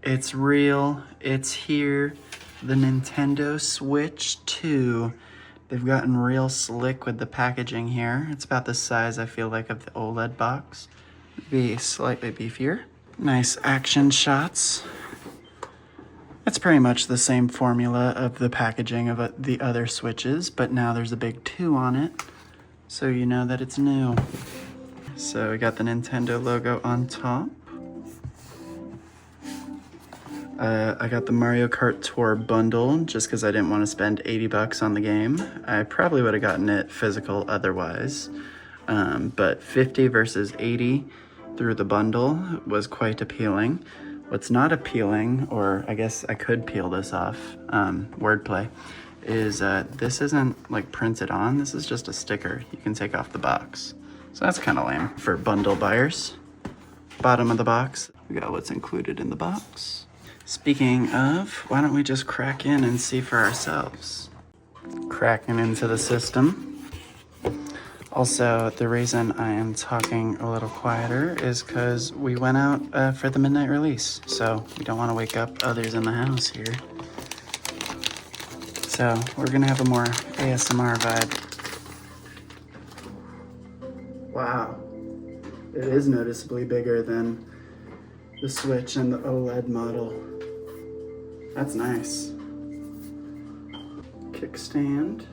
It's real. It's here. The Nintendo Switch 2. They've gotten real slick with the packaging here. It's about the size, I feel like, of the OLED box. Be slightly beefier. Nice action shots. It's pretty much the same formula of the packaging of the other Switches, but now there's a big 2 on it, so you know that it's new. So we got the Nintendo logo on top. I got the Mario Kart Tour bundle just because I didn't want to spend 80 bucks on the game. I probably would have gotten it physical otherwise, but 50 versus 80 through the bundle was quite appealing. What's not appealing, or I guess I could peel this off, wordplay, is this isn't like printed on. This is just a sticker you can take off the box. So that's kind of lame for bundle buyers. Bottom of the box, we got what's included in the box. Speaking of, why don't we just crack in and see for ourselves? Cracking into the system. Also, the reason I am talking a little quieter is because we went out for the midnight release, so we don't want to wake up others in the house here. So we're gonna have a more ASMR vibe. Wow, it is noticeably bigger than the Switch and the OLED model. That's nice. Kickstand.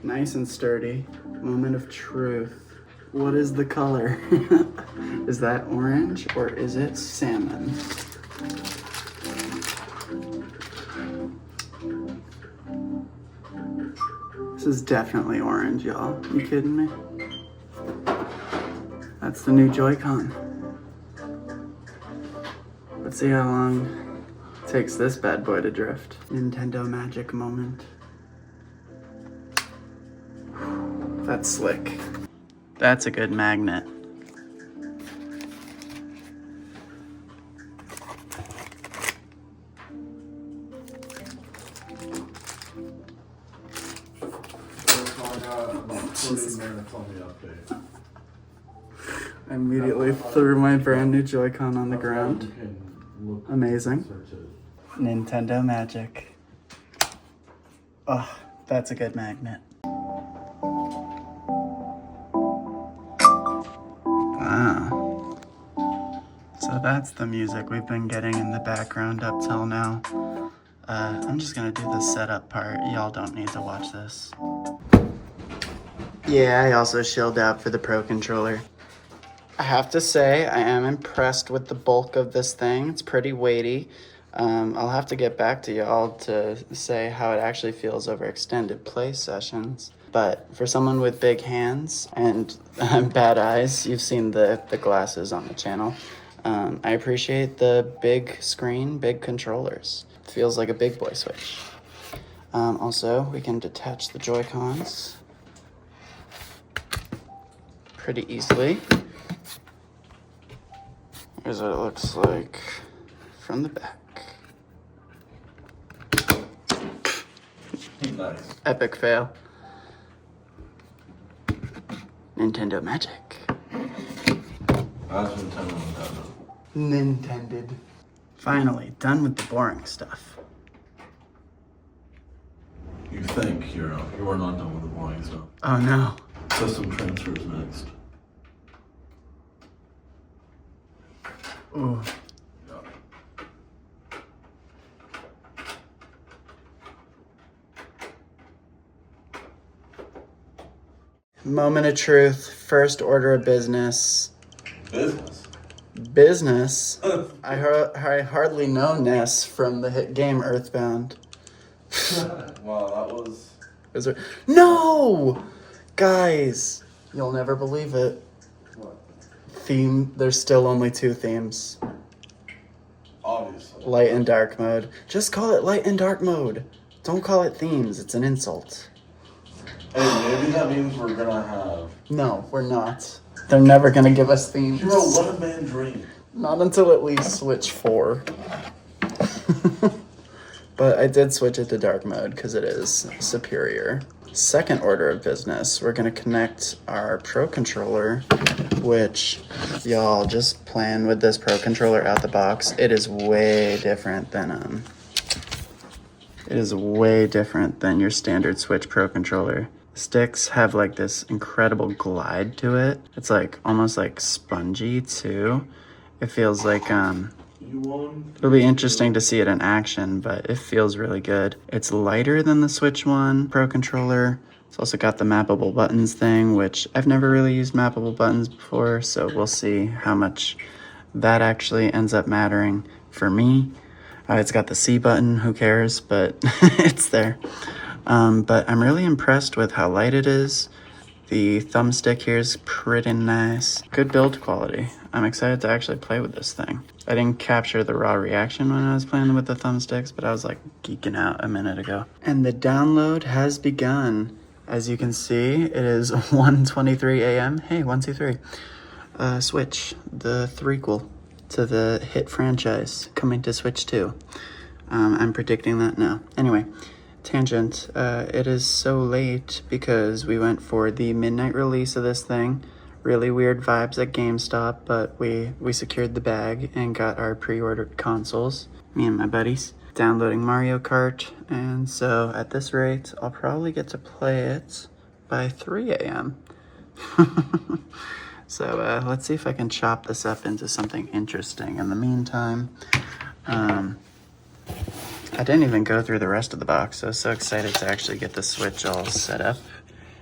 Nice and sturdy. Moment of truth. What is the color? Is that orange or is it salmon? This is definitely orange, y'all. You kidding me? That's the new Joy-Con. Let's see how long it takes this bad boy to drift. Nintendo magic moment. That's slick. That's a good magnet. I immediately threw my brand new Joy-Con on the ground. Amazing. Nintendo magic. Oh, that's a good magnet. Wow. So that's the music we've been getting in the background up till now. I'm just gonna do the setup part. Y'all don't need to watch this. Yeah, I also shilled out for the Pro Controller. I have to say, I am impressed with the bulk of this thing. It's pretty weighty. I'll have to get back to y'all to say how it actually feels over extended play sessions. But for someone with big hands and bad eyes, you've seen the glasses on the channel. I appreciate the big screen, big controllers. It feels like a big boy Switch. Also, we can detach the Joy-Cons pretty easily. Here's what it looks like from the back. Nice. Epic fail. Nintendo magic. That's Nintendo. Nintended. Finally, done with the boring stuff. You think you're not done with the boring stuff. Oh no. System transfers next. Ooh. Moment of truth. First order of business. Business? I hardly know Ness from the hit game Earthbound. Wow, that was... Is there... No! Guys, you'll never believe it. What? Theme, there's still only 2 themes. Obviously. Light and dark mode. Just call it light and dark mode. Don't call it themes, it's an insult. Hey, maybe that means we're gonna have... No, we're not. They're never gonna give us themes. Bro, let a man dream. Not until at least Switch 4. But I did switch it to dark mode because it is superior. second order of business, we're gonna connect our Pro Controller, which, y'all, just playing with this Pro Controller out the box, it is way different than your standard Switch Pro Controller. Sticks have like this incredible glide to it. It's like almost like spongy too. It feels like it'll be interesting to see it in action, but it feels really good. It's lighter than the Switch One Pro Controller. It's also got the mappable buttons thing, which I've never really used mappable buttons before, so we'll see how much that actually ends up mattering for me. It's got the C button, who cares, but it's there. But I'm really impressed with how light it is. The thumbstick here is pretty nice. Good build quality. I'm excited to actually play with this thing. I didn't capture the raw reaction when I was playing with the thumbsticks, but I was like geeking out a minute ago. And the download has begun. As you can see, it is 1:23 a.m. Hey, 1, 2, 3. Switch, the threequel to the hit franchise, coming to Switch 2. I'm predicting that now. Anyway. Tangent, it is so late because we went for the midnight release of this thing. Really weird vibes at GameStop, but we secured the bag and got our pre-ordered consoles. Me and my buddies downloading Mario Kart, and so at this rate, I'll probably get to play it by 3 a.m. So let's see if I can chop this up into something interesting. In the meantime, I didn't even go through the rest of the box. I was so excited to actually get the Switch all set up.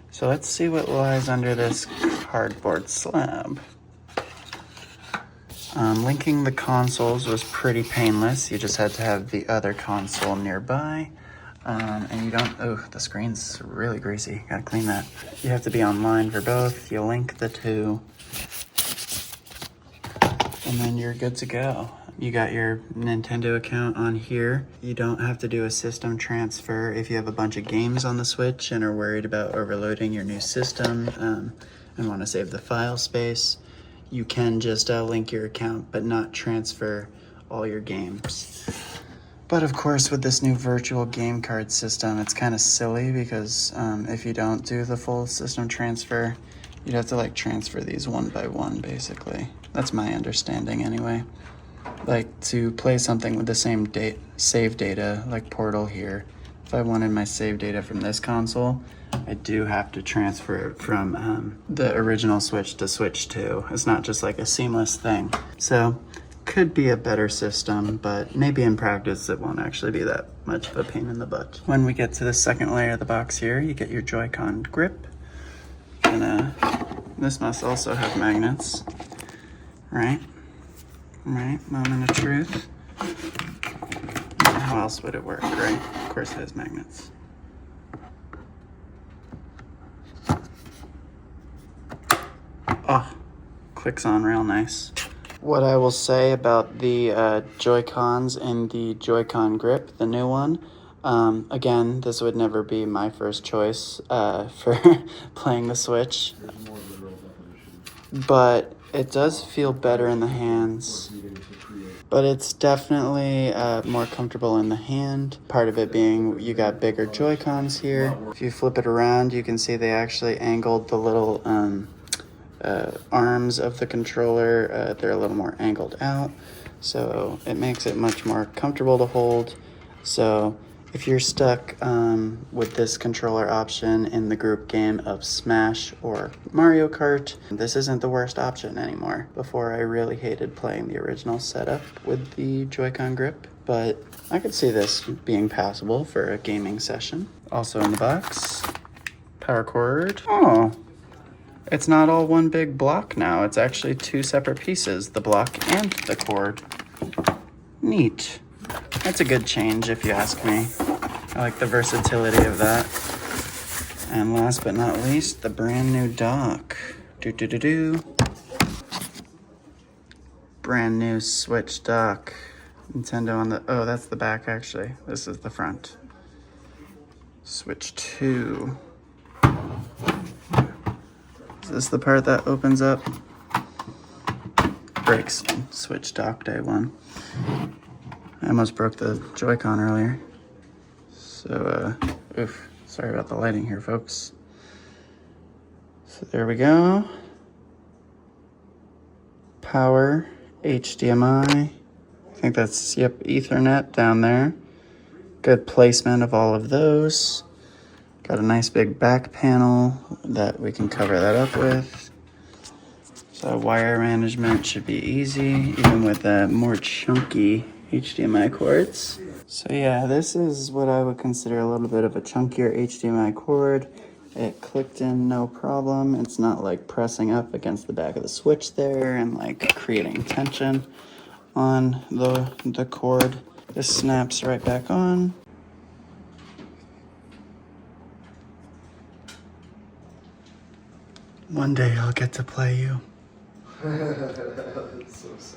So let's see what lies under this cardboard slab. Linking the consoles was pretty painless. You just had to have the other console nearby. And you don't, oh, the screen's really greasy. Gotta clean that. You have to be online for both. You link the two. And then you're good to go. You got your Nintendo account on here. You don't have to do a system transfer if you have a bunch of games on the Switch and are worried about overloading your new system and want to save the file space. You can just link your account but not transfer all your games. But of course, with this new virtual game card system, it's kind of silly because if you don't do the full system transfer, you'd have to like transfer these one by one, basically. That's my understanding anyway. Like to play something with the same save data, like Portal here, if I wanted my save data from this console, I do have to transfer it from the original Switch to Switch 2. It's not just like a seamless thing. So could be a better system, but maybe in practice it won't actually be that much of a pain in the butt. When we get to the second layer of the box here, you get your Joy-Con grip. And this must also have magnets, right? Right, moment of truth. How else would it work, right? Of course it has magnets. Oh, clicks on real nice. What I will say about the Joy-Cons and the Joy-Con grip, the new one, again, this would never be my first choice for playing the Switch, but it does feel better in the hands, but it's definitely more comfortable in the hand. Part of it being you got bigger Joy-Cons here. If you flip it around, you can see they actually angled the little arms of the controller. They're a little more angled out, so it makes it much more comfortable to hold. So if you're stuck with this controller option in the group game of Smash or Mario Kart, this isn't the worst option anymore. Before, I really hated playing the original setup with the Joy-Con grip, but I could see this being passable for a gaming session. Also in the box, power cord. Oh, it's not all one big block now. It's actually two separate pieces, the block and the cord. Neat. That's a good change if you ask me. I like the versatility of that. And last but not least, the brand new dock. Brand new Switch dock. Nintendo on the, oh, that's the back actually. This is the front. Switch 2. Is this the part that opens up? Breaks Switch dock day 1. I almost broke the Joy-Con earlier. So, oof, Sorry about the lighting here, folks. So there we go. Power, HDMI. I think that's, yep, Ethernet down there. Good placement of all of those. Got a nice big back panel that we can cover that up with. So wire management should be easy, even with more chunky HDMI cords. So yeah, this is what I would consider a little bit of a chunkier HDMI cord. It clicked in no problem. It's not like pressing up against the back of the switch there and like creating tension on the cord. This snaps right back on. One day I'll get to play you. That's so sad.